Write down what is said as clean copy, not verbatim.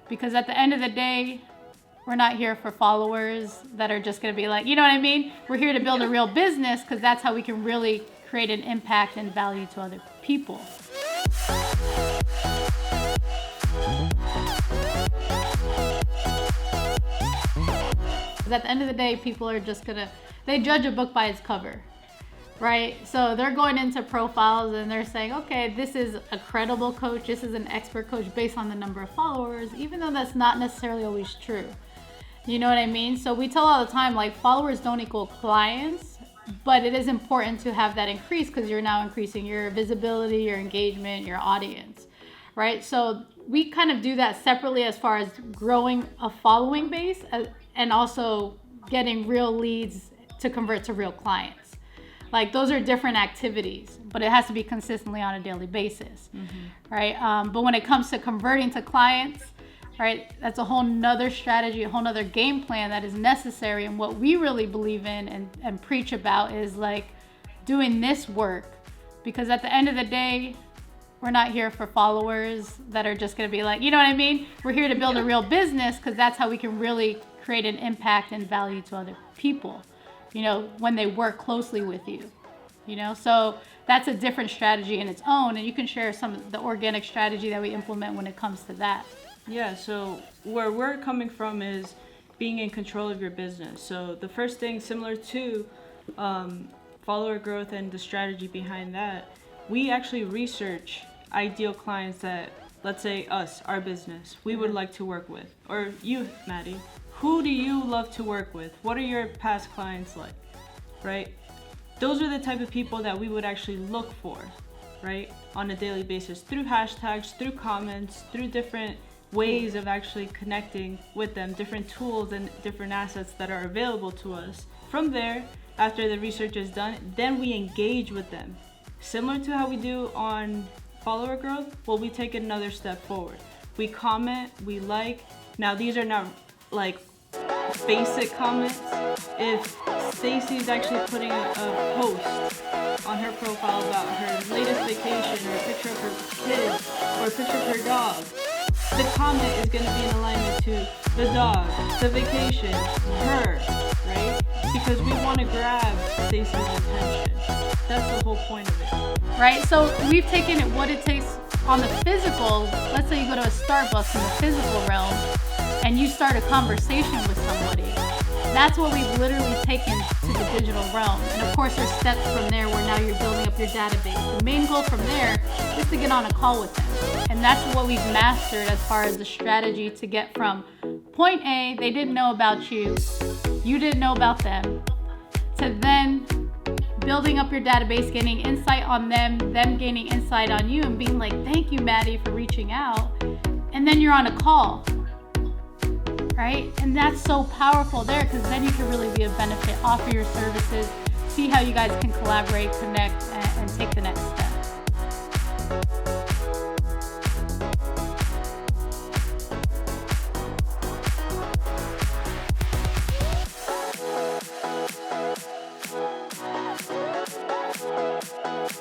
Because at the end of the day, we're not here for followers that are just going to be like, you know what I mean? We're here to build a real business, because that's how we can really create an impact and value to other people. Because at the end of the day, people are just they judge a book by its cover, right? So they're going into profiles and they're saying, okay, this is a credible coach, this is an expert coach based on the number of followers, even though that's not necessarily always true. You know what I mean? So we tell all the time, like, followers don't equal clients, but it is important to have that increase, because you're now increasing your visibility, your engagement, your audience, right? So we kind of do that separately as far as growing a following base and also getting real leads to convert to real clients. Like, those are different activities, but it has to be consistently on a daily basis, right? But when it comes to converting to clients, right, that's a whole nother strategy, a whole nother game plan that is necessary. And what we really believe in and preach about is like doing this work, because at the end of the day, we're not here for followers that are just going to be like, you know what I mean? We're here to build a real business, because that's how we can really create an impact and value to other people, you know, when they work closely with you, you know? So that's a different strategy in its own. And you can share some of the organic strategy that we implement when it comes to that. Yeah, so where we're coming from is being in control of your business. So the first thing, similar to follower growth and the strategy behind that, we actually research ideal clients that, let's say us, our business, we would like to work with. Or you, Maddie, who do you love to work with? What are your past clients like, right? Those are the type of people that we would actually look for, right? On a daily basis, through hashtags, through comments, through different ways of actually connecting with them, different tools and different assets that are available to us. From there, after the research is done, then we engage with them. Similar to how we do on follower growth, well, we take it another step forward. We comment, we like. Now, these are not like basic comments. If Stacy's actually putting a post on her profile about her latest vacation, or a picture of her kids, or a picture of her dog, the comment is going to be in alignment to the dog, the vacation, her, right? Because we want to grab Stacy's attention. That's the whole point of it. Right? So we've taken it what it takes on the physical. Let's say you go to a Starbucks in the physical realm and you start a conversation with somebody. That's what we've literally taken to the digital realm. And of course, there's steps from there where now you're building up your database. The main goal from there is to get on a call with them. And that's what we've mastered as far as the strategy to get from point A, they didn't know about you, you didn't know about them, to then building up your database, gaining insight on them gaining insight on you, and being like, thank you, Maddie, for reaching out. And then you're on a call, right? And that's so powerful there, because then you can really be a benefit, offer your services, see how you guys can collaborate, connect, and take the next step.